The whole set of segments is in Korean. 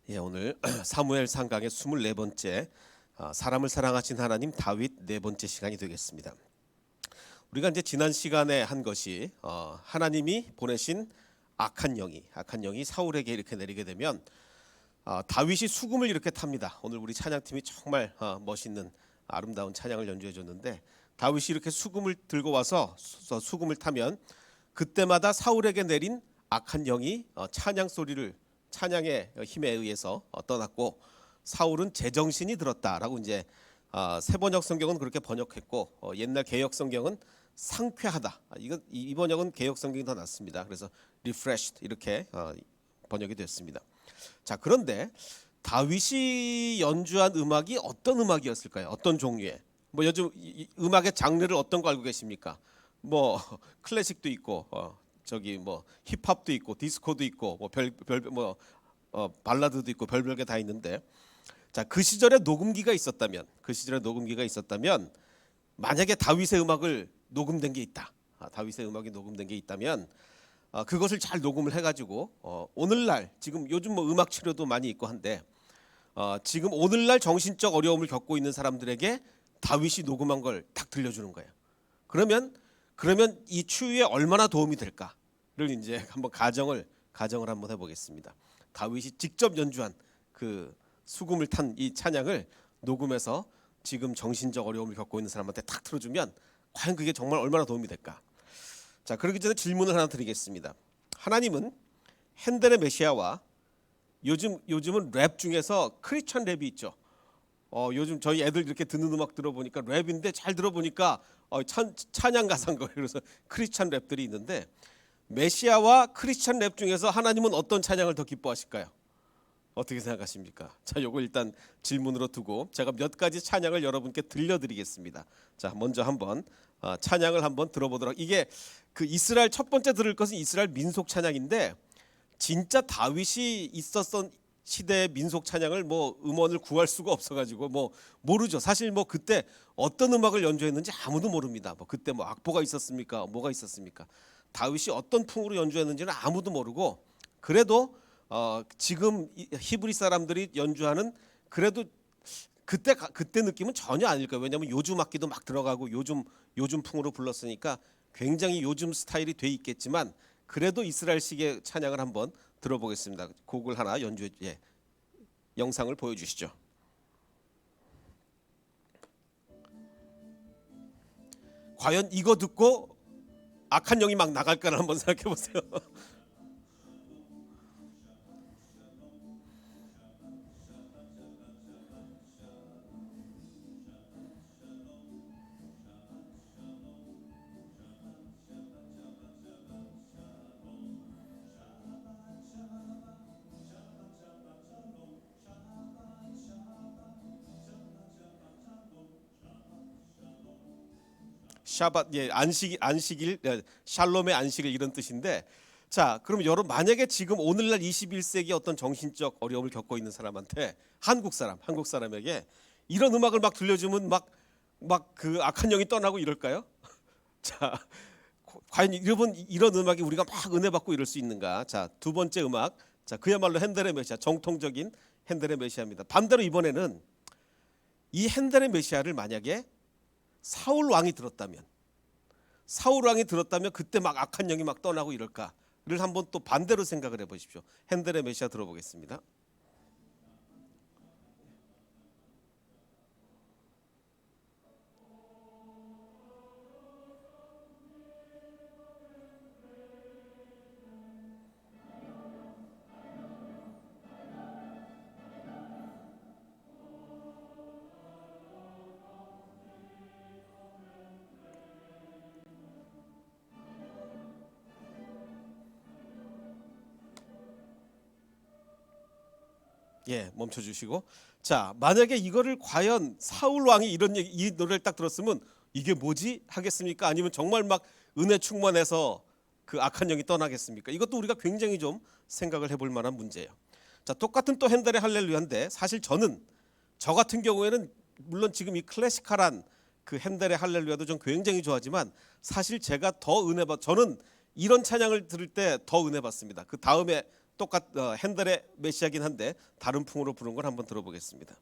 오늘 사무엘 상강의 24번째 사람을 사랑하신 하나님 다윗 네 번째 시간이 되겠습니다. 우리가 이제 지난 시간에 한 것이 하나님이 보내신 악한 영이 사울에게 이렇게 내리게 되면 다윗이 수금을 이렇게 탑니다. 오늘 우리 찬양팀이 정말 멋있는 아름다운 찬양을 연주해 줬는데, 다윗이 이렇게 수금을 들고 와서 수금을 타면 그때마다 사울에게 내린 악한 영이 찬양의 힘에 의해서 떠났고, 사울은 제정신이 들었다라고 이제 새 번역 성경은 그렇게 번역했고, 옛날 개역 성경은 상쾌하다. 이 번역은 개역 성경이 더 낫습니다. 그래서 refreshed 이렇게 번역이 됐습니다. 자, 그런데 다윗이 연주한 음악이 어떤 음악이었을까요? 어떤 종류의? 뭐 요즘 음악의 장르를 어떤 거 알고 계십니까? 뭐 클래식도 있고 뭐 힙합도 있고 디스코도 있고 발라드도 있고 별별 게 다 있는데, 자, 그 시절에 녹음기가 있었다면 만약에 다윗의 음악을 녹음된 게 있다. 다윗의 음악이 녹음된 게 있다면 그것을 잘 녹음을 해가지고 오늘날 지금 요즘 뭐 음악 치료도 많이 있고 한데 지금 오늘날 정신적 어려움을 겪고 있는 사람들에게 다윗이 녹음한 걸 딱 들려주는 거예요. 그러면 이 치유에 얼마나 도움이 될까를 이제 한번 가정을 한번 해보겠습니다. 다윗이 직접 연주한 그 수금을 탄 이 찬양을 녹음해서 지금 정신적 어려움을 겪고 있는 사람한테 딱 틀어주면 과연 그게 정말 얼마나 도움이 될까? 자, 그러기 전에 질문을 하나 드리겠습니다. 하나님은 핸델의 메시아와 요즘은 랩 중에서 크리스천 랩이 있죠. 요즘 저희 애들 이렇게 듣는 음악 들어보니까 랩인데 잘 들어보니까 찬양 가사인 거예요. 그래서 크리스천 랩들이 있는데, 메시아와 크리스천 랩 중에서 하나님은 어떤 찬양을 더 기뻐하실까요? 어떻게 생각하십니까? 자, 요거 일단 질문으로 두고 제가 몇 가지 찬양을 여러분께 들려드리겠습니다. 자, 먼저 한번 찬양을 한번 들어보도록. 이게 그 이스라엘 첫 번째 들을 것은 이스라엘 민속 찬양인데, 진짜 다윗이 있었던 시대의 민속 찬양을 뭐 음원을 구할 수가 없어가지고 뭐 모르죠. 사실 뭐 그때 어떤 음악을 연주했는지 아무도 모릅니다. 뭐 그때 뭐 악보가 있었습니까? 뭐가 있었습니까? 다윗이 어떤 풍으로 연주했는지는 아무도 모르고, 그래도 지금 히브리 사람들이 연주하는 그래도 그때 느낌은 전혀 아닐 거예요. 왜냐하면 요즘 악기도 막 들어가고 요즘 풍으로 불렀으니까 굉장히 요즘 스타일이 돼 있겠지만, 그래도 이스라엘식의 찬양을 한번 들어보겠습니다. 곡을 하나 영상을 보여주시죠. 과연 이거 듣고 악한 영이 막 나갈까를 한번 생각해 보세요. 샤밧, 안식일, 샬롬의 안식일 이런 뜻인데, 자, 그럼 여러분 만약에 지금 오늘날 21세기 어떤 정신적 어려움을 겪고 있는 사람한테, 한국 사람에게 이런 음악을 막 들려주면 막 그 악한 영이 떠나고 이럴까요? 자, 과연 여러분 이런 음악이 우리가 막 은혜 받고 이럴 수 있는가? 자, 두 번째 음악, 자, 그야말로 핸델의 메시아, 정통적인 핸델의 메시아입니다. 반대로 이번에는 이 핸델의 메시아를 만약에 사울 왕이 들었다면 그때 막 악한 영이 막 떠나고 이럴까를 한번 또 반대로 생각을 해보십시오. 핸델의 메시아 들어보겠습니다. 멈춰주시고, 자, 만약에 이거를 과연 사울 왕이 이 노래를 딱 들었으면 이게 뭐지 하겠습니까? 아니면 정말 막 은혜 충만해서 그 악한 영이 떠나겠습니까? 이것도 우리가 굉장히 좀 생각을 해볼 만한 문제예요. 자, 똑같은 또 핸델의 할렐루야인데, 사실 저 같은 경우에는 물론 지금 이 클래시컬한 그 핸델의 할렐루야도 좀 굉장히 좋아하지만, 사실 제가 더 저는 이런 찬양을 들을 때 더 은혜 받습니다. 그 다음에 핸델의 메시아긴 한데 다른 풍으로 부른 걸 한번 들어보겠습니다.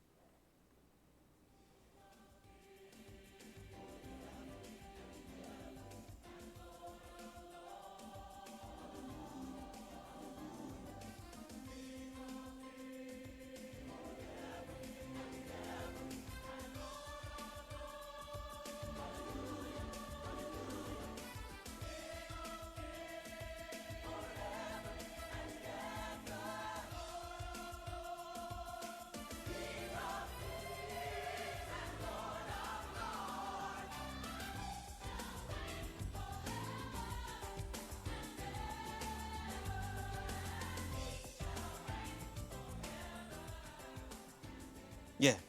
예,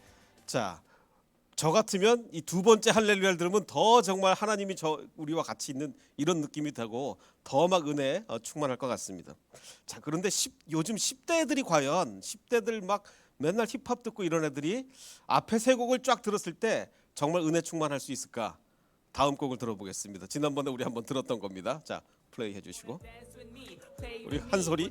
자, 저 같으면 이 두 번째 할렐루야를 들으면 더 정말 하나님이 우리와 같이 있는 이런 느낌이 되고 더 막 은혜에 충만할 것 같습니다. 자, 그런데 요즘 10대 애들이 과연 10대들 막 맨날 힙합 듣고 이런 애들이 앞에 세 곡을 쫙 들었을 때 정말 은혜 충만할 수 있을까? 다음 곡을 들어보겠습니다. 지난번에 우리 한번 들었던 겁니다. 자, 플레이 해주시고 우리 한 소리.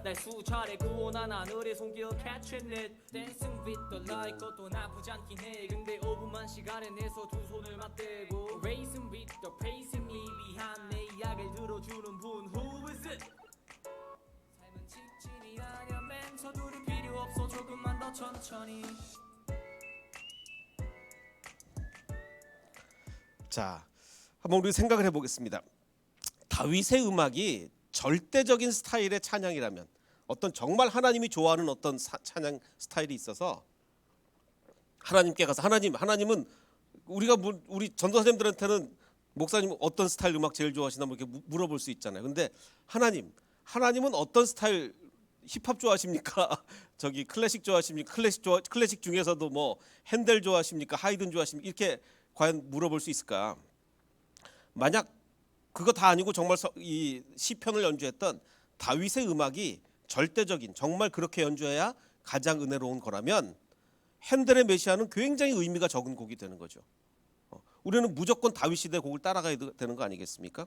날 수차례 구원한 하늘의 손길 catching it dancing with the light 것도 나쁘지 않긴 해 근데 5분만 시간을 내서 두 손을 맞대고 raising with the praising me 위한 내 이야기를 들어주는 분 who is it 삶은 직진이 아니야 맨 서두를 필요 없어 조금만 더 천천히 자, 한번 우리 생각을 해보겠습니다. 다윗의 음악이 절대적인 스타일의 찬양이라면 어떤 정말 하나님이 좋아하는 어떤 찬양 스타일이 있어서 하나님께 가서 하나님은 우리 전도사님들한테는 목사님 어떤 스타일 음악 제일 좋아하시나 뭐 이렇게 물어볼 수 있잖아요. 근데 하나님은 어떤 스타일 힙합 좋아하십니까? 저기 클래식 좋아하십니까? 클래식 중에서도 뭐 핸델 좋아하십니까? 하이든 좋아하십니까? 이렇게 과연 물어볼 수 있을까? 만약 그거 다 아니고 정말 이 시편을 연주했던 다윗의 음악이 절대적인 정말 그렇게 연주해야 가장 은혜로운 거라면 핸델의 메시아는 굉장히 의미가 적은 곡이 되는 거죠. 우리는 무조건 다윗 시대 곡을 따라가야 되는 거 아니겠습니까?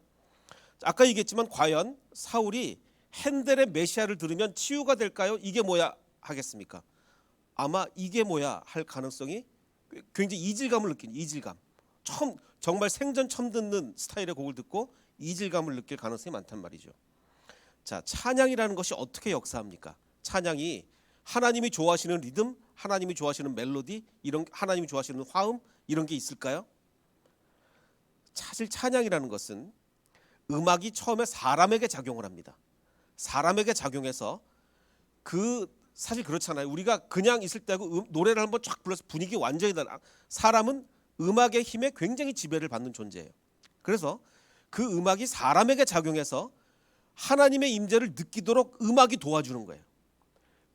아까 얘기했지만 과연 사울이 핸델의 메시아를 들으면 치유가 될까요? 이게 뭐야 하겠습니까? 아마 이게 뭐야 할 가능성이 굉장히 이질감을 느끼는 이질감. 정말 생전 처음 듣는 스타일의 곡을 듣고 이질감을 느낄 가능성이 많단 말이죠. 자, 찬양이라는 것이 어떻게 역사합니까? 찬양이 하나님이 좋아하시는 리듬, 하나님이 좋아하시는 멜로디, 이런 하나님이 좋아하시는 화음 이런 게 있을까요? 사실 찬양이라는 것은 음악이 처음에 사람에게 작용을 합니다. 사람에게 작용해서 사실 그렇잖아요. 우리가 그냥 있을 때하고 노래를 한번 쫙 불러서 분위기 완전히 달라. 사람은 음악의 힘에 굉장히 지배를 받는 존재예요. 그래서 그 음악이 사람에게 작용해서 하나님의 임재를 느끼도록 음악이 도와주는 거예요.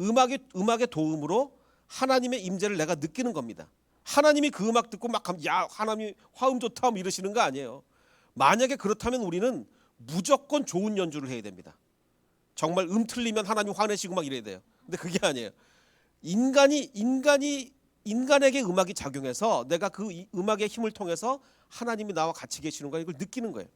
음악의 도움으로 하나님의 임재를 내가 느끼는 겁니다. 하나님이 그 음악 듣고 막 야 하나님 화음 좋다 뭐 이러시는 거 아니에요. 만약에 그렇다면 우리는 무조건 좋은 연주를 해야 됩니다. 정말 틀리면 하나님 화내시고 막 이래야 돼요. 근데 그게 아니에요. 인간에게 음악이 작용해서 내가 그 음악의 힘을 통해서 하나님이 나와 같이 계시는 거야 이걸 느끼는 거예요.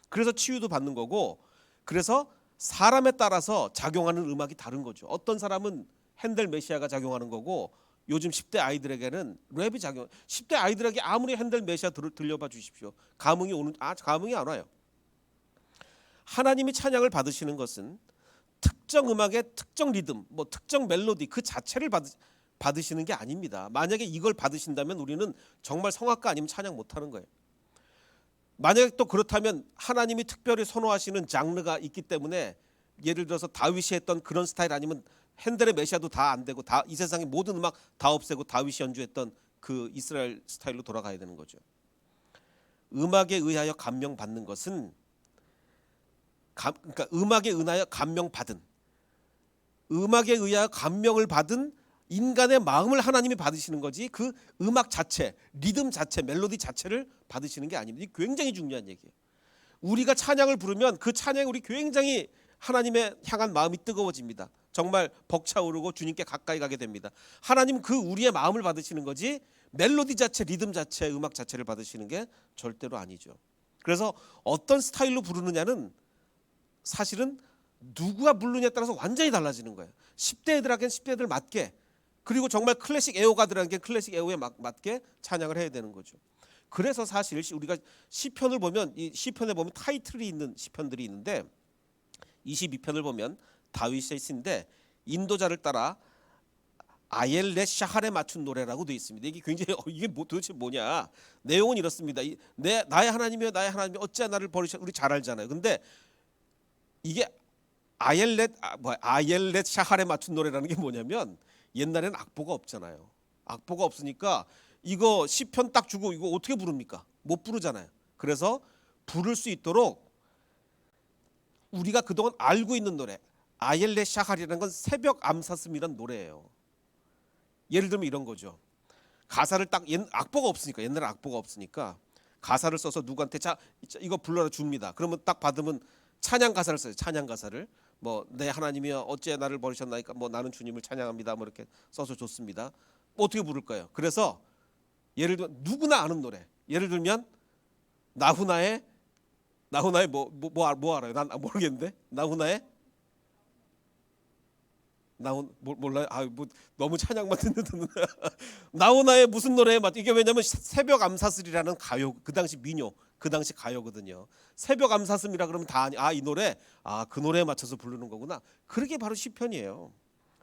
그래서 치유도 받는 거고 그래서 사람에 따라서 작용하는 음악이 다른 거죠. 어떤 사람은 핸델 메시아가 작용하는 거고 요즘 10대 아이들에게는 랩이 작용. 10대 아이들에게 아무리 핸델 메시아 들려봐 주십시오. 감흥이 안 와요. 하나님이 찬양을 받으시는 것은 특정 음악의 특정 리듬, 뭐 특정 멜로디 그 자체를 받으시는 게 아닙니다. 만약에 이걸 받으신다면 우리는 정말 성악가 아니면 찬양 못하는 거예요. 만약에 또 그렇다면 하나님이 특별히 선호하시는 장르가 있기 때문에 예를 들어서 다윗이 했던 그런 스타일 아니면 핸델의 메시아도 다 안 되고 다 이 세상의 모든 음악 다 없애고 다윗이 연주했던 그 이스라엘 스타일로 돌아가야 되는 거죠. 음악에 의하여 감명받는 것은 그러니까 음악에 의하여 음악에 의하여 감명을 받은 인간의 마음을 하나님이 받으시는 거지 그 음악 자체, 리듬 자체, 멜로디 자체를 받으시는 게 아닙니다. 이게 굉장히 중요한 얘기예요. 우리가 찬양을 부르면 그 찬양이 우리 굉장히 하나님의 향한 마음이 뜨거워집니다. 정말 벅차오르고 주님께 가까이 가게 됩니다. 하나님은 그 우리의 마음을 받으시는 거지 멜로디 자체, 리듬 자체, 음악 자체를 받으시는 게 절대로 아니죠. 그래서 어떤 스타일로 부르느냐는 사실은 누구가 부르냐에 따라서 완전히 달라지는 거예요. 10대 애들에겐 10대 애들 맞게, 그리고 정말 클래식 애호가들에게 클래식 애호에 맞게 찬양을 해야 되는 거죠. 그래서 사실 우리가 시편을 보면, 이 시편에 보면 타이틀이 있는 시편들이 있는데 22편을 보면 다윗의 시인데 인도자를 따라 아옐렛 샤할에 맞춘 노래라고 되어 있습니다. 이게 굉장히 이게 도대체 뭐냐? 내용은 이렇습니다. 나의 하나님이여 나의 하나님이여 어찌 나를 버리셨, 우리 잘 알잖아요. 근데 이게 아옐렛 샤할에 맞춘 노래라는 게 뭐냐면, 옛날에는 악보가 없잖아요. 악보가 없으니까 이거 시편 딱 주고 이거 어떻게 부릅니까? 못 부르잖아요. 그래서 부를 수 있도록 우리가 그동안 알고 있는 노래, 아옐렛 샤할이라는 건 새벽 암사슴이란 노래예요. 예를 들면 이런 거죠. 가사를 딱, 악보가 없으니까, 옛날에 악보가 없으니까 가사를 써서 누구한테 자 이거 불러라 줍니다. 그러면 딱 받으면 찬양 가사를 써요. 찬양 가사를 뭐 내 하나님이여 어찌 나를 버리셨나이까, 뭐 나는 주님을 찬양합니다, 뭐 이렇게 써서 줬습니다. 뭐 어떻게 부를까요? 그래서 예를 들면 누구나 아는 노래, 예를 들면 나훈아의 뭐 알아요? 난 모르겠는데. 나훈아의 몰라요. 뭐 너무 찬양만 듣는 나훈아의 무슨 노래에 맞, 이게 왜냐면 새벽 암사슬이라는 가요, 그 당시 민요, 그 당시 가요거든요. 새벽 암사슴이라 그러면 다 이 노래, 그 노래에 맞춰서 부르는 거구나. 그게 바로 시편이에요.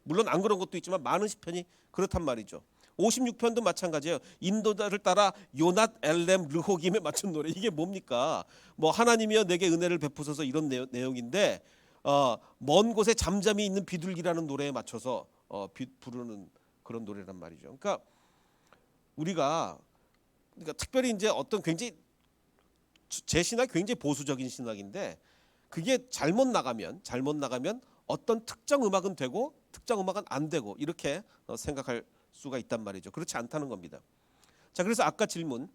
물론 안 그런 것도 있지만 많은 시편이 그렇단 말이죠. 56편도 마찬가지예요. 인도자를 따라 요낫 엘렘 르호김에 맞춘 노래. 이게 뭡니까? 뭐 하나님이여 내게 은혜를 베푸소서, 이런 내용인데 먼 곳에 잠잠히 있는 비둘기라는 노래에 맞춰서 부르는 그런 노래란 말이죠. 그러니까 우리가 특별히 이제 어떤 굉장히, 제 신학 굉장히 보수적인 신학인데, 그게 잘못 나가면 어떤 특정 음악은 되고 특정 음악은 안 되고, 이렇게 생각할 수가 있단 말이죠. 그렇지 않다는 겁니다. 자, 그래서 아까 질문,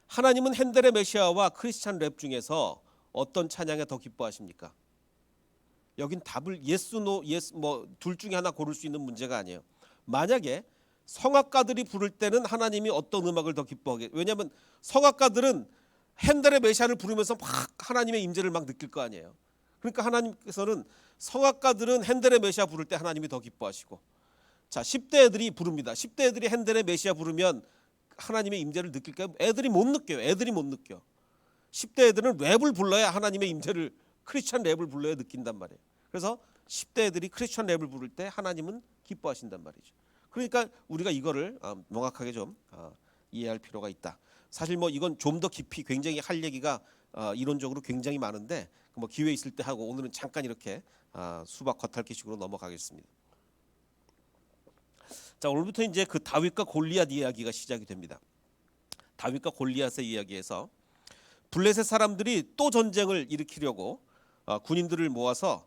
하나님은 핸델의 메시아와 크리스찬 랩 중에서 어떤 찬양에 더 기뻐하십니까? 여긴 답을 yes, no, yes 뭐 둘 중에 하나 고를 수 있는 문제가 아니에요. 만약에 성악가들이 부를 때는 하나님이 어떤 음악을 더 기뻐하게, 왜냐하면 성악가들은 핸델의 메시아를 부르면서 막 하나님의 임재를 막 느낄 거 아니에요. 그러니까 하나님께서는 성악가들은 핸델의 메시아 부를 때 하나님이 더 기뻐하시고, 자 10대 애들이 부릅니다. 10대 애들이 핸델의 메시아 부르면 하나님의 임재를 느낄까요? 애들이 못 느껴요. 애들이 못 느껴. 10대 애들은 랩을 불러야 하나님의 임재를, 크리스찬 랩을 불러야 느낀단 말이에요. 그래서 10대 애들이 크리스찬 랩을 부를 때 하나님은 기뻐하신단 말이죠. 그러니까 우리가 이거를 명확하게 좀 이해할 필요가 있다. 사실 뭐 이건 좀 더 깊이 굉장히 할 얘기가 이론적으로 굉장히 많은데, 뭐 기회 있을 때 하고, 오늘은 잠깐 이렇게 수박 겉핥기식으로 넘어가겠습니다. 자, 오늘부터 이제 그 다윗과 골리앗 이야기가 시작이 됩니다. 다윗과 골리앗의 이야기에서 블레셋 사람들이 또 전쟁을 일으키려고 군인들을 모아서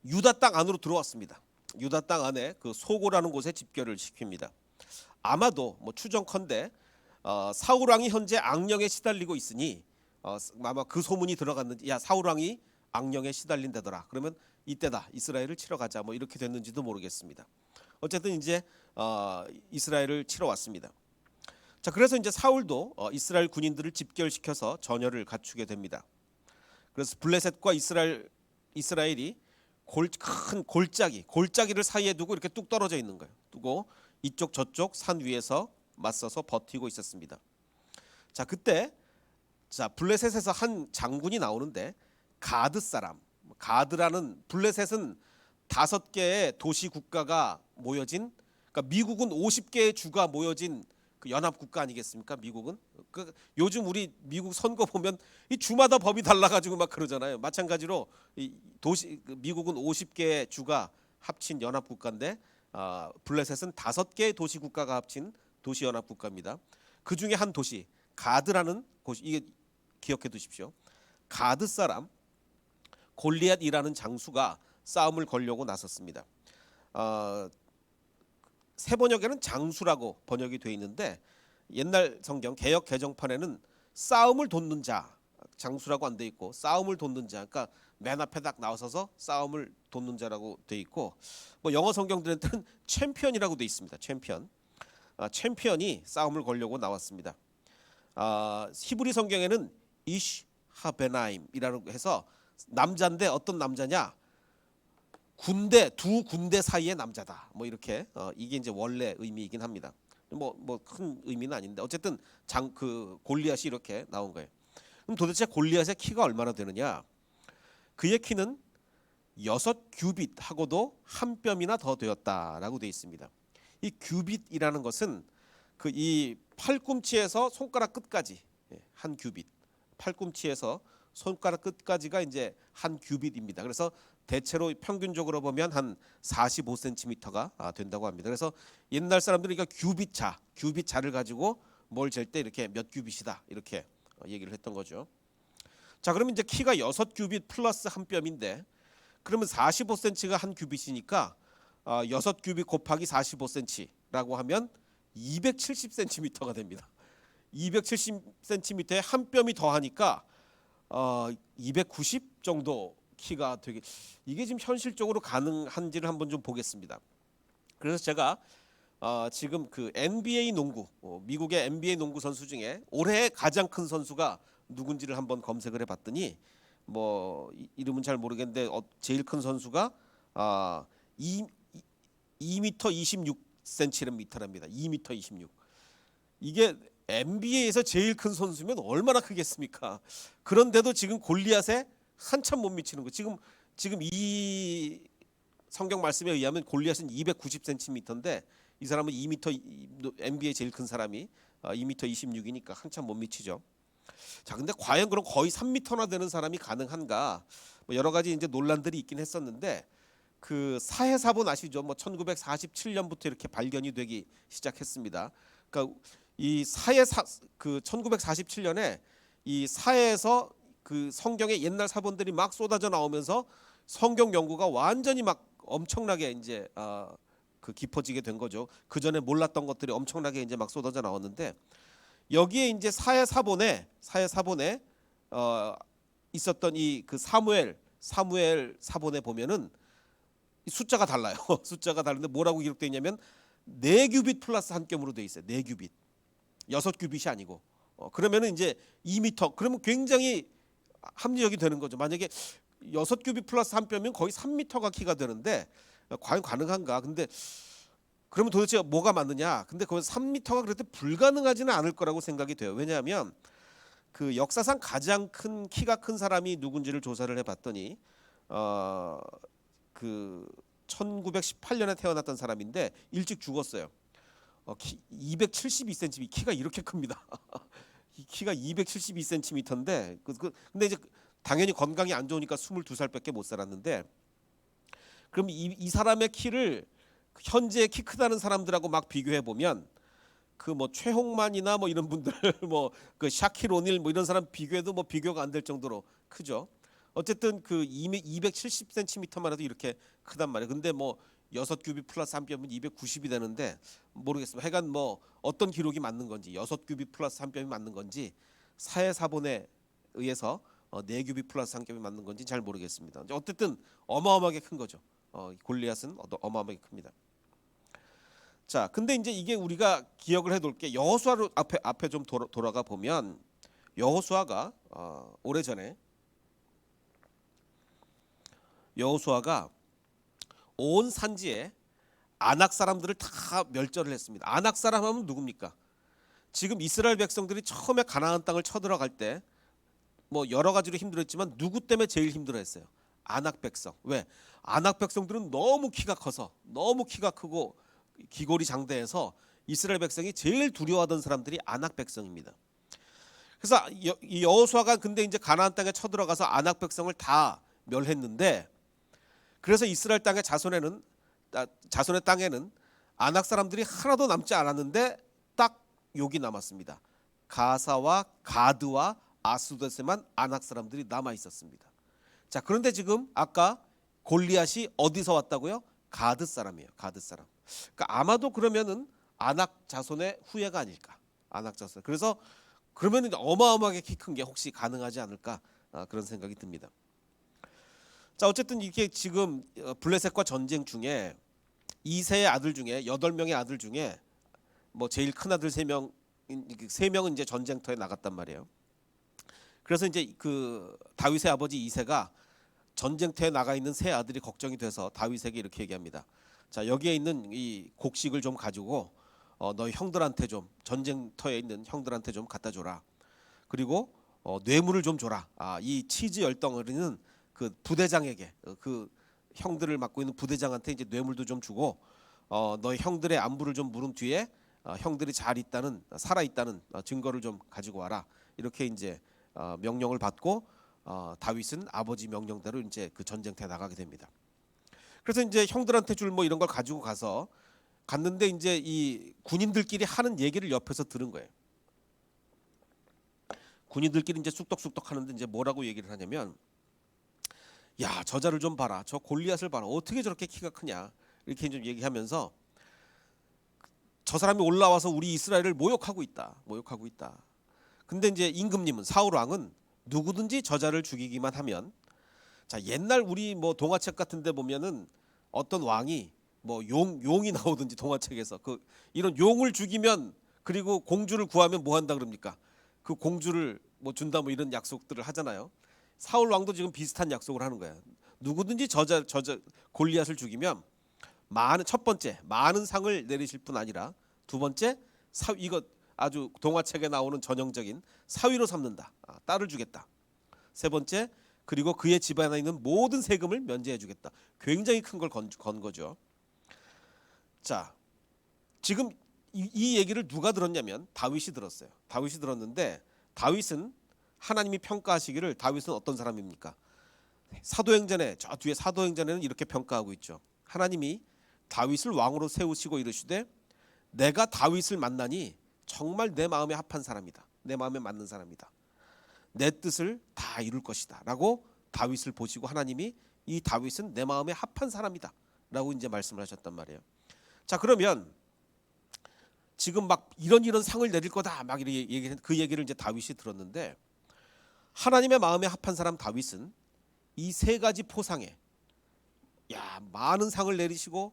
유다 땅 안으로 들어왔습니다. 유다 땅 안에 그 소고라는 곳에 집결을 시킵니다. 아마도 뭐 추정컨대 사울 왕이 현재 악령에 시달리고 있으니 아마 그 소문이 들어갔는지, 야 사울 왕이 악령에 시달린다더라, 그러면 이때다, 이스라엘을 치러 가자, 뭐 이렇게 됐는지도 모르겠습니다. 어쨌든 이제 이스라엘을 치러 왔습니다. 자, 그래서 이제 사울도 이스라엘 군인들을 집결시켜서 전열을 갖추게 됩니다. 그래서 블레셋과 이스라엘이 큰 골짜기를 사이에 두고 이렇게 뚝 떨어져 있는 거예요. 두고 이쪽 저쪽 산 위에서 맞서서 버티고 있었습니다. 자, 그때 블레셋에서 한 장군이 나오는데, 가드 사람, 가드라는, 블레셋은 5개의 도시 국가가 모여진, 그러니까 미국은 50개의 주가 모여진 그 연합 국가 아니겠습니까? 미국은 요즘 우리 미국 선거 보면 이 주마다 법이 달라가지고 막 그러잖아요. 마찬가지로 미국은 50개의 주가 합친 연합 국가인데, 블레셋은 5개의 도시 국가가 합친 도시 연합 국가입니다. 그 중에 한 도시, 가드라는 곳이, 이게 기억해 두십시오. 가드 사람 골리앗이라는 장수가 싸움을 걸려고 나섰습니다. 새 번역에는 장수라고 번역이 되어 있는데, 옛날 성경 개역 개정판에는 싸움을 돋는 자, 장수라고 안 돼 있고 싸움을 돋는 자, 그러니까 맨 앞에 딱 나서서 싸움을 돋는 자라고 돼 있고, 뭐 영어 성경들한테는 챔피언이라고 돼 있습니다. 챔피언이 싸움을 걸려고 나왔습니다. 히브리 성경에는 이시 하베나임이라고 해서 남자인데 어떤 남자냐? 두 군대 사이의 남자다. 뭐 이렇게 이게 이제 원래 의미이긴 합니다. 뭐 큰 의미는 아닌데 어쨌든 골리앗이 이렇게 나온 거예요. 그럼 도대체 골리앗의 키가 얼마나 되느냐? 그의 키는 6규빗하고도 한 뼘이나 더 되었다라고 되어 있습니다. 이 규빗이라는 것은 그 이 팔꿈치에서 손가락 끝까지 한 규빗, 팔꿈치에서 손가락 끝까지가 이제 한 규빗입니다. 그래서 대체로 평균적으로 보면 한 45cm가 된다고 합니다. 그래서 옛날 사람들이 규빗자를 가지고 뭘 잴 때 이렇게 몇 규빗이다 이렇게 얘기를 했던 거죠. 자, 그러면 이제 키가 6규빗 플러스 한 뼘인데 그러면 45cm가 한 규빗이니까 6규빗 곱하기 45cm라고 하면 270cm가 됩니다. 270cm에 한 뼘이 더하니까 290 정도 키가 되게 이게 지금 현실적으로 가능한지를 한번 좀 보겠습니다. 그래서 제가 지금 그 NBA 농구 미국의 NBA 농구 선수 중에 올해 가장 큰 선수가 누군지를 한번 검색을 해봤더니 뭐 이름은 잘 모르겠는데 제일 큰 선수가 2m 26cm랍니다. 2m 26. 이게 NBA에서 제일 큰 선수면 얼마나 크겠습니까? 그런데도 지금 골리앗에 한참 못 미치는 거. 지금 이 성경 말씀에 의하면 골리앗은 290cm인데 이 사람은 2m NBA 제일 큰 사람이 2m 26이니까 한참 못 미치죠. 자, 근데 과연 그럼 거의 3m나 되는 사람이 가능한가? 뭐 여러 가지 이제 논란들이 있긴 했었는데 그 사해사본 아시죠? 뭐 1947년부터 이렇게 발견이 되기 시작했습니다. 그러니까 이 그 1947년에 이 사해에서 그 성경의 옛날 사본들이 막 쏟아져 나오면서 성경 연구가 완전히 막 엄청나게 이제 그 깊어지게 된 거죠. 그 전에 몰랐던 것들이 엄청나게 이제 막 쏟아져 나왔는데 여기에 이제 사해사본에 있었던 이 그 사무엘 사본에 보면은 숫자가 달라요. 숫자가 다른데 뭐라고 기록되어 있냐면 4규빗 플러스 한 뼘으로 되어 있어요. 4규빗. 6규빗이 아니고. 그러면은 이제 2m. 그러면 굉장히 합리적이 되는 거죠. 만약에 6규빗 플러스 한 뼘이면 거의 3m가 키가 되는데 과연 가능한가? 근데 그러면 도대체 뭐가 맞느냐? 근데 그건 3m가 그래도 불가능하지는 않을 거라고 생각이 돼요. 왜냐하면 그 역사상 가장 큰 키가 큰 사람이 누군지를 조사를 해봤더니 그 1918년에 태어났던 사람인데 일찍 죽었어요. 272cm, 키가 이렇게 큽니다. 이 키가 272cm인데 근데 이제 당연히 건강이 안 좋으니까 22살밖에 못 살았는데 그럼 이 사람의 키를 현재 키 크다는 사람들하고 막 비교해 보면 그 뭐 최홍만이나 뭐 이런 분들 뭐 그 샤킬 오닐 뭐 이런 사람 비교해도 뭐 비교가 안 될 정도로 크죠. 어쨌든 그 270cm만 해도 이렇게 크단 말이에요. 근데 뭐 6규빗 플러스 한 뼘은 290이 되는데 모르겠습니다. 하여간 뭐 어떤 기록이 맞는 건지 6규빗 플러스 한 뼘이 맞는 건지 사해사본에 의해서 4규빗 플러스 한 뼘이 맞는 건지 잘 모르겠습니다. 어쨌든 어마어마하게 큰 거죠. 골리앗은 어마어마하게 큽니다. 자, 근데 이제 이게 우리가 기억을 해둘 게 여호수아로 앞에 좀 돌아가 보면 여호수아가 오래전에 여호수아가 온 산지에 아낙 사람들을 다 멸절을 했습니다. 아낙 사람 하면 누굽니까? 지금 이스라엘 백성들이 처음에 가나안 땅을 쳐들어갈 때 뭐 여러 가지로 힘들었지만 누구 때문에 제일 힘들어했어요? 아낙 백성. 왜? 아낙 백성들은 너무 키가 커서 너무 키가 크고 기골이 장대해서 이스라엘 백성이 제일 두려워하던 사람들이 아낙 백성입니다. 그래서 이 여호수아가 근데 이제 가나안 땅에 쳐들어가서 아낙 백성을 다 멸했는데 그래서 이스라엘 땅의 자손의 땅에는 아낙 사람들이 하나도 남지 않았는데 딱 여기 남았습니다. 가사와 가드와 아스돗에만 아낙 사람들이 남아 있었습니다. 자, 그런데 지금 아까 골리앗이 어디서 왔다고요? 가드 사람이에요. 가드 사람. 그러니까 아마도 그러면은 아낙 자손의 후예가 아닐까. 아낙 자손. 그래서 그러면은 어마어마하게 키 큰 게 혹시 가능하지 않을까 그런 생각이 듭니다. 자, 어쨌든 이게 지금 블레셋과 전쟁 중에 2세의 아들 중에 8명의 아들 중에 뭐 제일 큰 아들 3명은 이제 전쟁터에 나갔단 말이에요. 그래서 이제 그 다윗의 아버지 이새가 전쟁터에 나가 있는 세 아들이 걱정이 돼서 다윗에게 이렇게 얘기합니다. 자, 여기에 있는 이 곡식을 좀 가지고 너희 형들한테 좀, 전쟁터에 있는 형들한테 좀 갖다 줘라. 그리고 뇌물을 좀 줘라. 이 치즈 10덩어리는 그 부대장에게, 그 형들을 맡고 있는 부대장한테 이제 뇌물도 좀 주고, 너희 형들의 안부를 좀 물은 뒤에 형들이 잘 있다는, 살아 있다는 증거를 좀 가지고 와라. 이렇게 이제 명령을 받고 다윗은 아버지 명령대로 이제 그 전쟁터에 나가게 됩니다. 그래서 이제 형들한테 줄 뭐 이런 걸 가지고 가서 갔는데, 이제 이 군인들끼리 하는 얘기를 옆에서 들은 거예요. 군인들끼리 이제 쑥덕쑥덕 하는데 이제 뭐라고 얘기를 하냐면, 야, 저자를 좀 봐라. 저 골리앗을 봐라. 어떻게 저렇게 키가 크냐. 이렇게 좀 얘기하면서 저 사람이 올라와서 우리 이스라엘을 모욕하고 있다. 모욕하고 있다. 근데 이제 임금님은, 사울 왕은 누구든지 저자를 죽이기만 하면, 자, 옛날 우리 뭐 동화책 같은 데 보면은 어떤 왕이 뭐 용이 나오든지, 동화책에서 그 이런 용을 죽이면, 그리고 공주를 구하면 뭐 한다 그럽니까? 그 공주를 뭐 준다, 뭐 이런 약속들을 하잖아요. 사울 왕도 지금 비슷한 약속을 하는 거야. 누구든지 저자 골리앗을 죽이면 첫 번째 많은 상을 내리실 뿐 아니라, 두 번째 이거 아주 동화책에 나오는 전형적인 사위로 삼는다. 딸을 주겠다. 세 번째, 그리고 그의 집안에 있는 모든 세금을 면제해 주겠다. 굉장히 큰 걸 건 거죠. 자, 지금 이 얘기를 누가 들었냐면 다윗이 들었어요. 다윗이 들었는데, 다윗은 하나님이 평가하시기를, 다윗은 어떤 사람입니까? 사도행전에, 저 뒤에 사도행전에는 이렇게 평가하고 있죠. 하나님이 다윗을 왕으로 세우시고 이르시되, 내가 다윗을 만나니 정말 내 마음에 합한 사람이다. 내 마음에 맞는 사람이다. 내 뜻을 다 이룰 것이다. 라고 다윗을 보시고 하나님이 이 다윗은 내 마음에 합한 사람이다. 라고 이제 말씀을 하셨단 말이에요. 자, 그러면 지금 막 이런 상을 내릴 거다. 막 이렇게 얘기한 그 얘기를 이제 다윗이 들었는데, 하나님의 마음에 합한 사람 다윗은 이 세 가지 포상에, 야, 많은 상을 내리시고,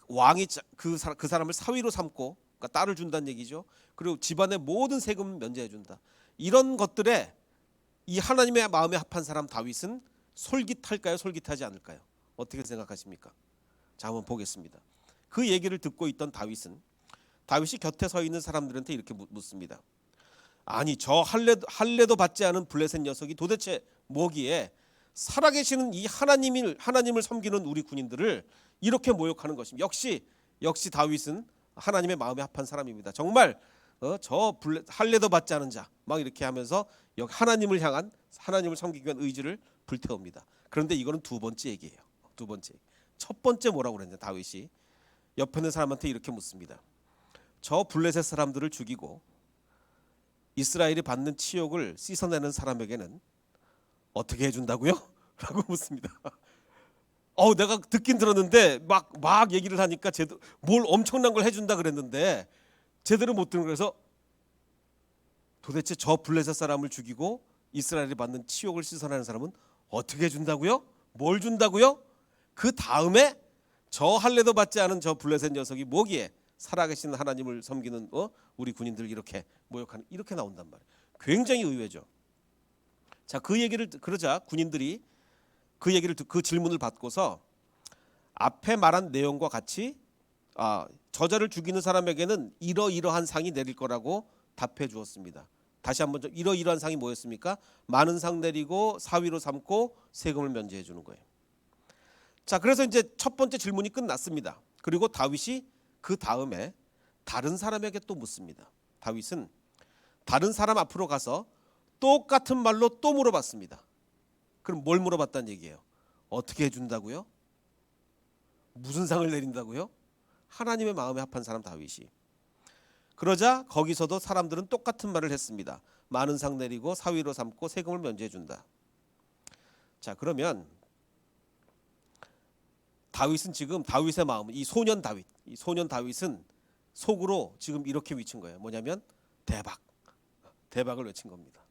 왕이 그 사람을 사위로 삼고, 그러니까 딸을 준다는 얘기죠. 그리고 집안의 모든 세금을 면제해 준다. 이런 것들에 이 하나님의 마음에 합한 사람 다윗은 솔깃할까요? 솔깃하지 않을까요? 어떻게 생각하십니까? 자, 한번 보겠습니다. 그 얘기를 듣고 있던 다윗이 곁에 서 있는 사람들한테 이렇게 묻습니다. 아니, 저 할례도 받지 않은 블레셋 녀석이 도대체 뭐기에 살아계시는 이 하나님을 섬기는 우리 군인들을 이렇게 모욕하는 것입니다. 역시 다윗은 하나님의 마음에 합한 사람입니다. 정말 저 할례도 받지 않은 자, 막 이렇게 하면서 여기 하나님을 향한, 하나님을 섬기기 위한 의지를 불태웁니다. 그런데 이거는 두 번째 얘기예요. 두 번째. 첫 번째 뭐라고 그랬냐? 다윗이 옆에 있는 사람한테 이렇게 묻습니다. 저 블레셋 사람들을 죽이고 이스라엘이 받는 치욕을 씻어내는 사람에게는 어떻게 해준다고요? 라고 묻습니다. 내가 듣긴 들었는데 막 얘기를 하니까 뭘 엄청난 걸 해준다 그랬는데 제대로 못 들은, 그래서 도대체 저 블레셋 사람을 죽이고 이스라엘이 받는 치욕을 씻어내는 사람은 어떻게 해준다고요? 뭘 준다고요? 그 다음에 저 할례도 받지 않은 저 블레셋 녀석이 뭐기에 살아계신 하나님을 섬기는 우리 군인들 이렇게 모욕하는, 이렇게 나온단 말이에요. 굉장히 의외죠. 자, 그 얘기를 그러자 군인들이 그 질문을 받고서 앞에 말한 내용과 같이 저자를 죽이는 사람에게는 이러이러한 상이 내릴 거라고 답해 주었습니다. 다시 한번 이러이러한 상이 뭐였습니까? 많은 상 내리고 사위로 삼고 세금을 면제해 주는 거예요. 자, 그래서 이제 첫 번째 질문이 끝났습니다. 그리고 다윗이 그 다음에 다른 사람에게 또 묻습니다. 다윗은 다른 사람 앞으로 가서 똑같은 말로 또 물어봤습니다. 그럼 뭘 물어봤다는 얘기예요? 어떻게 해준다고요? 무슨 상을 내린다고요? 하나님의 마음에 합한 사람 다윗이. 그러자 거기서도 사람들은 똑같은 말을 했습니다. 많은 상 내리고 사위로 삼고 세금을 면제해 준다. 자, 그러면 다윗은 지금, 다윗의 마음, 이 소년 다윗은 속으로 지금 이렇게 외친 거예요. 뭐냐면 대박을 외친 겁니다.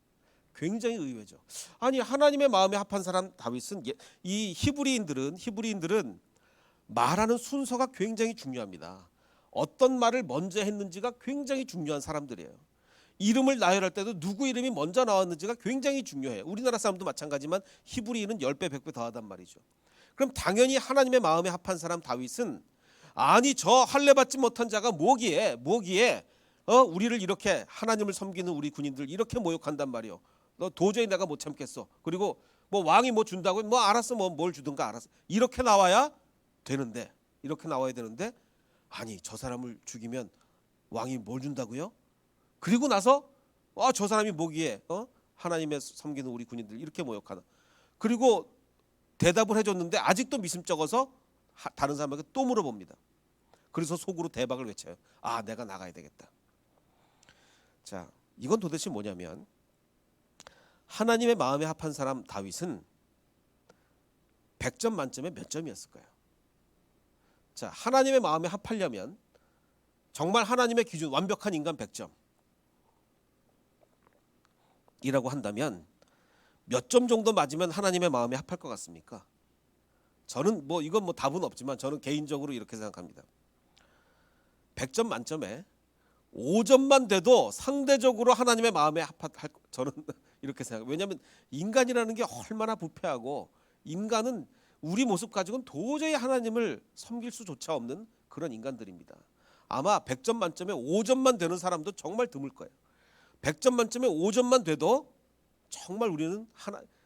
굉장히 의외죠. 아니, 하나님의 마음에 합한 사람 다윗은, 이 히브리인들은 말하는 순서가 굉장히 중요합니다. 어떤 말을 먼저 했는지가 굉장히 중요한 사람들이에요. 이름을 나열할 때도 누구 이름이 먼저 나왔는지가 굉장히 중요해요. 우리나라 사람도 마찬가지지만 히브리인은 10배 100배 더하단 말이죠. 그럼 당연히 하나님의 마음에 합한 사람 다윗은 아니 저 할례 받지 못한 자가 뭐기에 우리를 이렇게 하나님을 섬기는 우리 군인들 이렇게 모욕한단 말이요. 너 도저히 내가 못 참겠어. 그리고 뭐 왕이 뭐 준다고 뭐 알았어 뭐 뭘 주든가 알았어. 이렇게 나와야 되는데 아니 저 사람을 죽이면 왕이 뭘 준다고요? 그리고 나서 저 사람이 뭐기에 하나님의 섬기는 우리 군인들 이렇게 모욕하나. 그리고 대답을 해줬는데 아직도 미심쩍어서 다른 사람에게 또 물어봅니다. 그래서 속으로 대박을 외쳐요. 아 내가 나가야 되겠다. 자 이건 도대체 뭐냐면 하나님의 마음에 합한 사람 다윗은 100점 만점에 몇 점이었을까요? 자 하나님의 마음에 합하려면 정말 하나님의 기준 완벽한 인간 100점 이라고 한다면 몇 점 정도 맞으면 하나님의 마음에 합할 것 같습니까? 저는 뭐 이건 뭐 답은 없지만 저는 개인적으로 이렇게 생각합니다. 100점 만점에 5점만 돼도 상대적으로 하나님의 마음에 합할 저는 이렇게 생각해요. 왜냐하면 인간이라는 게 얼마나 부패하고 인간은 우리 모습 가지고는 도저히 하나님을 섬길 수조차 없는 그런 인간들입니다. 아마 100점 만점에 5점만 되는 사람도 정말 드물 거예요. 100점 만점에 5점만 돼도 정말 우리는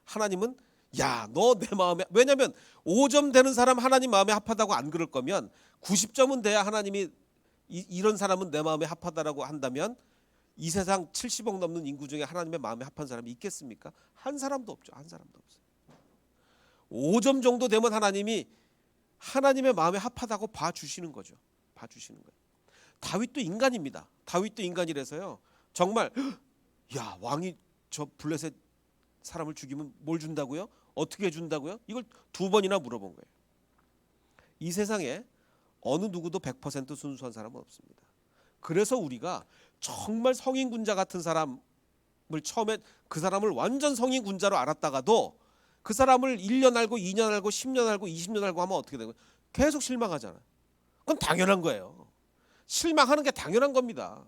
하나님은 야, 너 내 마음에 왜냐하면 5점 되는 사람 하나님 마음에 합하다고 안 그럴 거면 90점은 돼야 하나님이 이런 사람은 내 마음에 합하다라고 한다면 이 세상 70억 넘는 인구 중에 하나님의 마음에 합한 사람이 있겠습니까? 한 사람도 없죠. 한 사람도 없어요. 5점 정도 되면 하나님이 하나님의 마음에 합하다고 봐주시는 거죠. 봐주시는 거예요. 다윗도 인간입니다. 다윗도 인간이라서요. 정말 야 왕이 저 블레셋 사람을 죽이면 뭘 준다고요? 어떻게 준다고요? 이걸 2번이나 물어본 거예요. 이 세상에 어느 누구도 100% 순수한 사람은 없습니다. 그래서 우리가 정말 성인군자 같은 사람을 처음에 그 사람을 완전 성인군자로 알았다가도 그 사람을 1년 알고 2년 알고 10년 알고 20년 알고 하면 어떻게 되는 거예요? 계속 실망하잖아요. 그건 당연한 거예요. 실망하는 게 당연한 겁니다.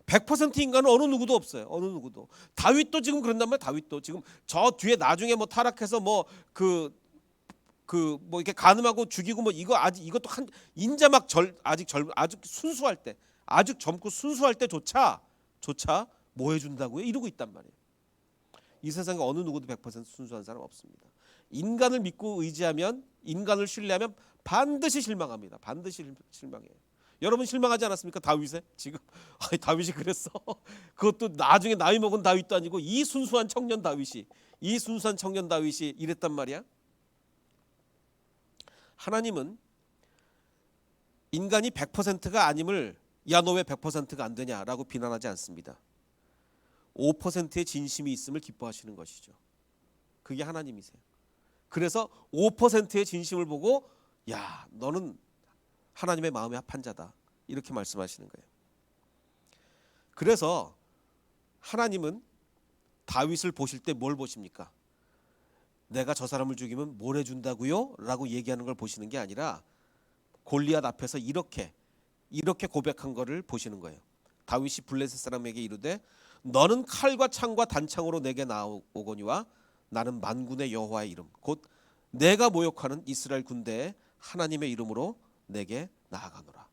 100% 인간은 어느 누구도 없어요. 어느 누구도. 다윗도 지금 그런단 말이에요. 다윗도 지금 저 뒤에 나중에 뭐 타락해서 뭐 이렇게 간음하고 죽이고 뭐 이거 아직 이것도 한 인자 막 아직 순수할 때 아직 젊고 순수할 때조차 뭐 해준다고요? 이러고 있단 말이에요. 이 세상에 어느 누구도 100% 순수한 사람 없습니다. 인간을 믿고 의지하면 인간을 신뢰하면 반드시 실망합니다. 반드시 실망해요. 여러분 실망하지 않았습니까? 다윗에 지금 다윗이 그랬어. 그것도 나중에 나이 먹은 다윗도 아니고 이 순수한 청년 다윗이 이랬단 말이야. 하나님은 인간이 100%가 아님을 야 너 왜 100%가 안 되냐라고 비난하지 않습니다. 5%의 진심이 있음을 기뻐하시는 것이죠. 그게 하나님이세요. 그래서 5%의 진심을 보고 야 너는 하나님의 마음에 합한 자다 이렇게 말씀하시는 거예요. 그래서 하나님은 다윗을 보실 때 뭘 보십니까? 내가 저 사람을 죽이면 뭘 해준다고요? 라고 얘기하는 걸 보시는 게 아니라 골리앗 앞에서 이렇게 고백한 거를 보시는 거예요. 다윗이 블레셋 사람에게 이르되 너는 칼과 창과 단창으로 내게 나오거니와 나는 만군의 여호와의 이름 곧 내가 모욕하는 이스라엘 군대의 하나님의 이름으로 내게 나아가노라.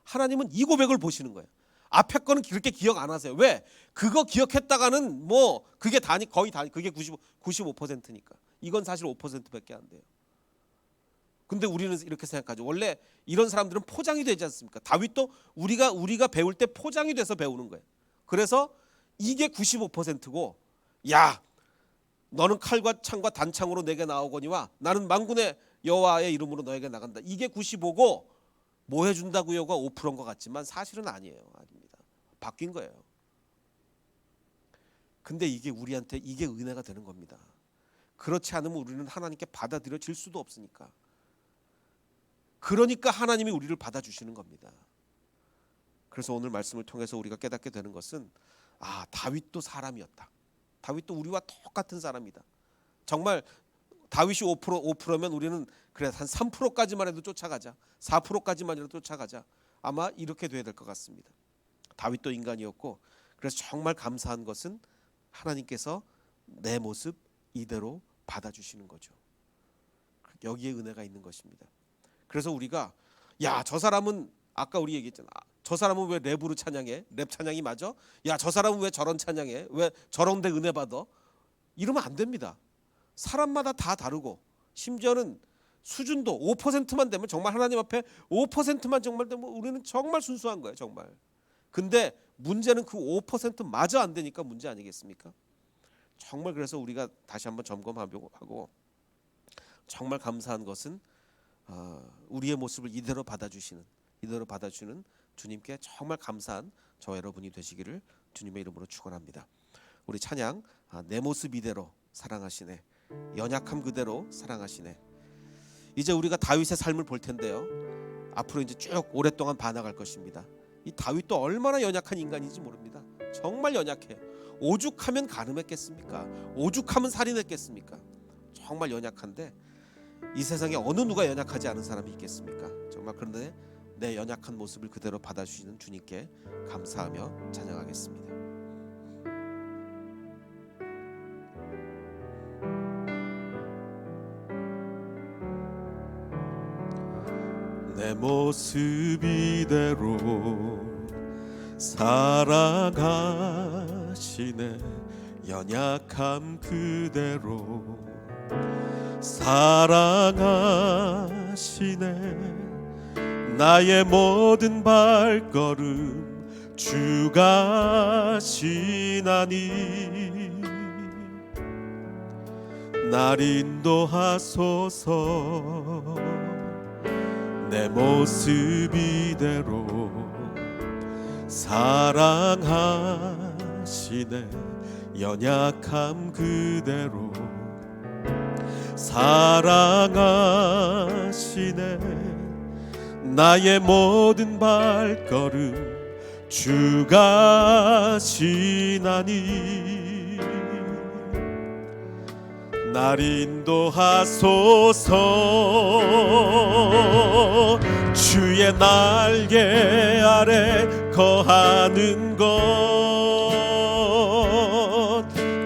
하나님은 이 고백을 보시는 거예요. 앞에 거는 그렇게 기억 안 하세요. 왜? 그거 기억했다가는 뭐 그게 거의 다 그게 95%니까. 이건 사실 5%밖에 안 돼요. 근데 우리는 이렇게 생각하죠. 원래 이런 사람들은 포장이 되지 않습니까? 다윗도 우리가 배울 때 포장이 돼서 배우는 거예요. 그래서 이게 95%고 야 너는 칼과 창과 단창으로 내게 나오거니와 나는 만군의 여호와의 이름으로 너에게 나간다. 이게 95고 뭐 해준다고요가 5%인 것 같지만 사실은 아니에요. 아닙니다. 바뀐 거예요. 근데 이게 우리한테 이게 은혜가 되는 겁니다. 그렇지 않으면 우리는 하나님께 받아들여질 수도 없으니까. 그러니까 하나님이 우리를 받아주시는 겁니다. 그래서 오늘 말씀을 통해서 우리가 깨닫게 되는 것은 다윗도 사람이었다. 다윗도 우리와 똑같은 사람이다. 정말 다윗이 5%면 우리는 그래 한 3%까지만 해도 쫓아가자. 4%까지만이라도 쫓아가자. 아마 이렇게 돼야 될 것 같습니다. 다윗도 인간이었고 그래서 정말 감사한 것은 하나님께서 내 모습 이대로 받아주시는 거죠. 여기에 은혜가 있는 것입니다. 그래서 우리가 야, 저 사람은 아까 우리 얘기했잖아. 저 사람은 왜 랩으로 찬양해? 랩 찬양이 맞아? 야, 저 사람은 왜 저런 찬양해? 왜 저런 데 은혜 받아? 이러면 안 됩니다. 사람마다 다 다르고 심지어는 수준도 5%만 되면 정말 하나님 앞에 5%만 정말 되면 우리는 정말 순수한 거예요. 정말. 근데 문제는 그 5%마저 안 되니까 문제 아니겠습니까? 정말 그래서 우리가 다시 한번 점검하고 정말 감사한 것은 우리의 모습을 이대로 받아주시는 주님께 정말 감사한 저 여러분이 되시기를 주님의 이름으로 축원합니다. 우리 찬양 내 모습 이대로 사랑하시네, 연약함 그대로 사랑하시네. 이제 우리가 다윗의 삶을 볼 텐데요. 앞으로 이제 쭉 오랫동안 봐나갈 것입니다. 이 다윗도 얼마나 연약한 인간인지 모릅니다. 정말 연약해요. 오죽하면 간음했겠습니까? 오죽하면 살인했겠습니까? 정말 연약한데 이 세상에 어느 누가 연약하지 않은 사람이 있겠습니까? 정말 그런데 내 연약한 모습을 그대로 받아주시는 주님께 감사하며 찬양하겠습니다. 내 모습 이대로 사랑하시네, 연약함 그대로 사랑하시네. 나의 모든 발걸음 주가 지나니 날 인도하소서. 내 모습 이대로 사랑하시네, 연약함 그대로 사랑하시네. 나의 모든 발걸음 주가 지나니 날 인도하소서. 주의 날개 아래 거하는 것,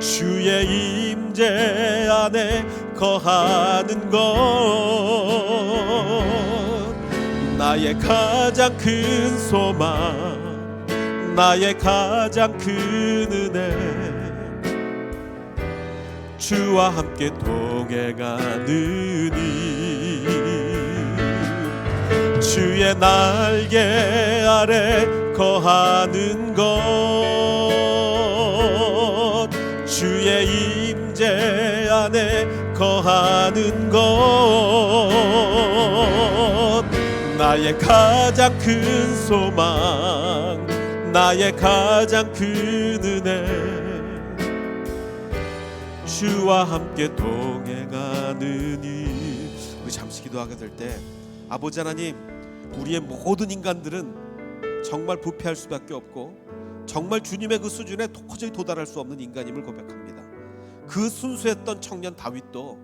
주의 임재 안에 거하는 것, 나의 가장 큰 소망, 나의 가장 큰 은혜, 주와 함께 동행하느니 주의 날개 아래 거하는 것, 주의 임재 안에 거하는 것, 나의 가장 큰 소망, 나의 가장 큰 은혜, 주와 함께 동행하느니. 우리 잠시 기도하게 될 때 아버지 하나님, 우리의 모든 인간들은 정말 부패할 수밖에 없고 정말 주님의 그 수준에 도저히 도달할 수 없는 인간임을 고백합니다. 그 순수했던 청년 다윗도,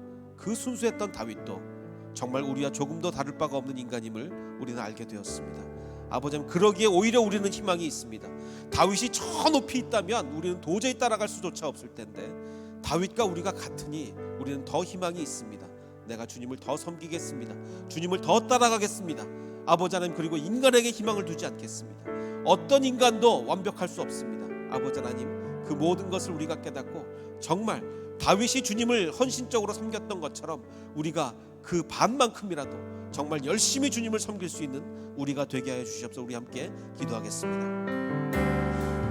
정말 우리와 조금도 다를 바가 없는 인간임을 우리는 알게 되었습니다. 아버지, 그러기에 오히려 우리는 희망이 있습니다. 다윗이 저 높이 있다면 우리는 도저히 따라갈 수조차 없을 텐데 다윗과 우리가 같으니 우리는 더 희망이 있습니다. 내가 주님을 더 섬기겠습니다. 주님을 더 따라가겠습니다. 아버지 하나님, 그리고 인간에게 희망을 두지 않겠습니다. 어떤 인간도 완벽할 수 없습니다. 아버지 하나님, 그 모든 것을 우리가 깨닫고 정말 다윗이 주님을 헌신적으로 섬겼던 것처럼 우리가 그 반만큼이라도 정말 열심히 주님을 섬길 수 있는 우리가 되게 하여 주시옵소서. 우리 함께 기도하겠습니다.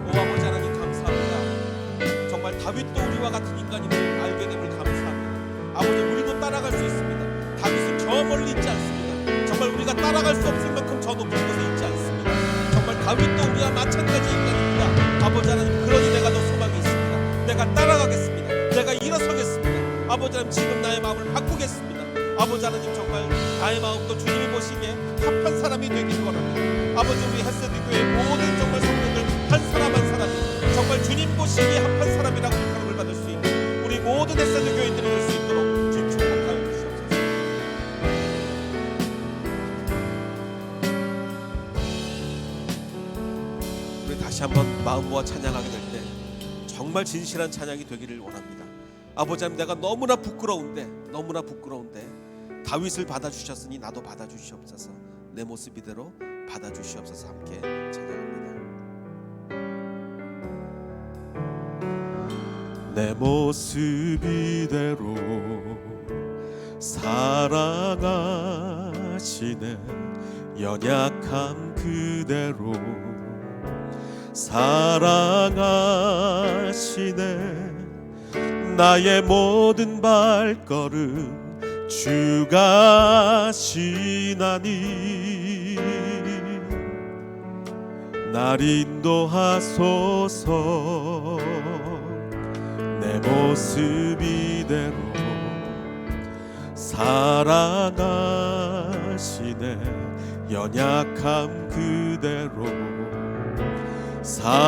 오 아버지 하나님, 감사합니다. 정말 다윗도 우리와 같은 인간임을 알게 됨을 감사합니다. 아버지, 우리도 따라갈 수 있습니다. 다윗은 저 멀리 있지 않습니다. 정말 우리가 따라갈 수 없을 만큼 저 높은 곳에 있지 않습니다. 정말 다윗도 우리와 마찬가지 인간입니다. 아버지 하나님, 그러니 내가 더 소망이 있습니다. 내가 따라가겠습니다. 내가 일어서겠습니다. 아버지 하나님, 지금 나의 마음을 바꾸겠습니다. 아버지 하나님, 정말 나의 마음도 주님이 보시기에 합한 사람이 되길 원합니다. 아버지, 우리 햇세드 교회 모든 정말 성도들 한 사람 한 사람이 정말 주님 보시기에 합한 사람이라고 평을 받을 수 있는 우리 모든 햇세드 교인들이 될 수 있도록 주님 축복하여 주시옵소서. 우리 다시 다시 한번 마음 모아 찬양하게 될 때 정말 진실한 찬양이 되기를 원합니다. 아버지 하나님, 내가 너무나 부끄러운데 다윗을 받아주셨으니 나도 받아주시옵소서. 내 모습 이대로 받아주시옵소서. 함께 찬양합니다. 내 모습 이대로 사랑하시네. 연약함 그대로 사랑하시네. 나의 모든 발걸음 주가 지나니 날 인도하소서. 내 모습 이대로 사랑하시네. 연약함 그대로 사랑하시네.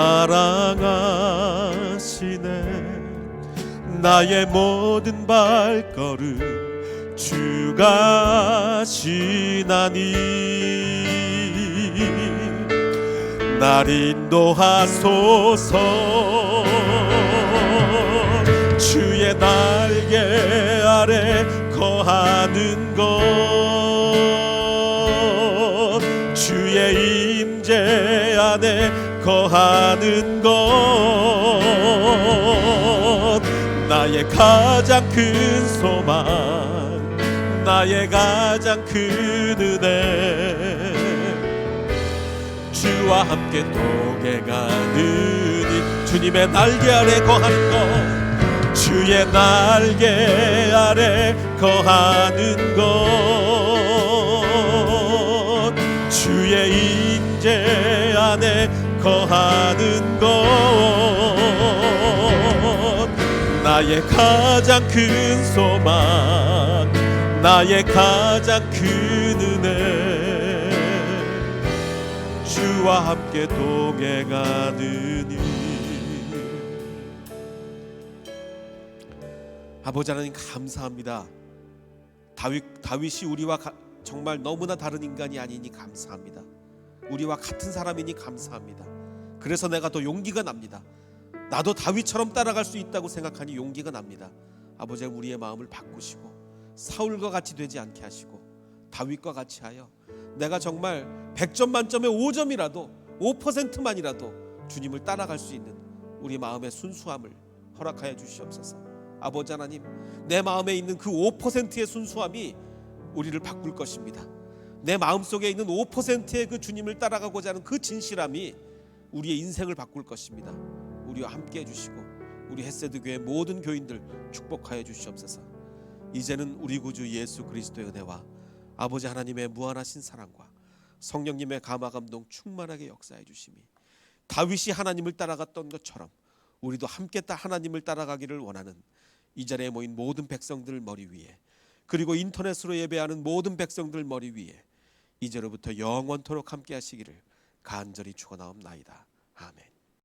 나의 모든 발걸음 주가 지나니 날 인도하소서. 주의 날개 아래 거하는 것, 주의 임재 안에 거하는 것, 나의 가장 큰 소망, 나의 가장 큰 은혜. 주와 함께 동행하느니 주님의 날개 아래 거하는 것, 주의 날개 아래 거하는 것, 주의 임재 안에 거하는 것, 나의 가장 큰 소망, 나의 가장 큰 은혜. 주와 함께 동행하느니. 아버지 하나님, 감사합니다. 다윗이 우리와 정말 너무나 다른 인간이 아니니 감사합니다. 우리와 같은 사람이니 감사합니다. 그래서 내가 더 용기가 납니다. 나도 다윗처럼 따라갈 수 있다고 생각하니 용기가 납니다. 아버지, 우리의 마음을 바꾸시고 사울과 같이 되지 않게 하시고 다윗과 같이 하여 내가 정말 100점 만점에 5점이라도 5%만이라도 주님을 따라갈 수 있는 우리 마음의 순수함을 허락하여 주시옵소서. 아버지 하나님, 내 마음에 있는 그 5%의 순수함이 우리를 바꿀 것입니다. 내 마음속에 있는 5%의 그 주님을 따라가고자 하는 그 진실함이 우리의 인생을 바꿀 것입니다. 우리와 함께 해주시고 우리 헷세드 교회 모든 교인들 축복하여 주시옵소서. 이제는 우리 구주 예수 그리스도의 은혜와 아버지 하나님의 무한하신 사랑과 성령님의 감화 감동 충만하게 역사해 주심이 다윗이 하나님을 따라갔던 것처럼 우리도 함께 하나님을 따라가기를 원하는 이 자리에 모인 모든 백성들 머리 위에, 그리고 인터넷으로 예배하는 모든 백성들 머리 위에 이제로부터 영원토록 함께 하시기를 간절히 축원하옵나이다. 아멘.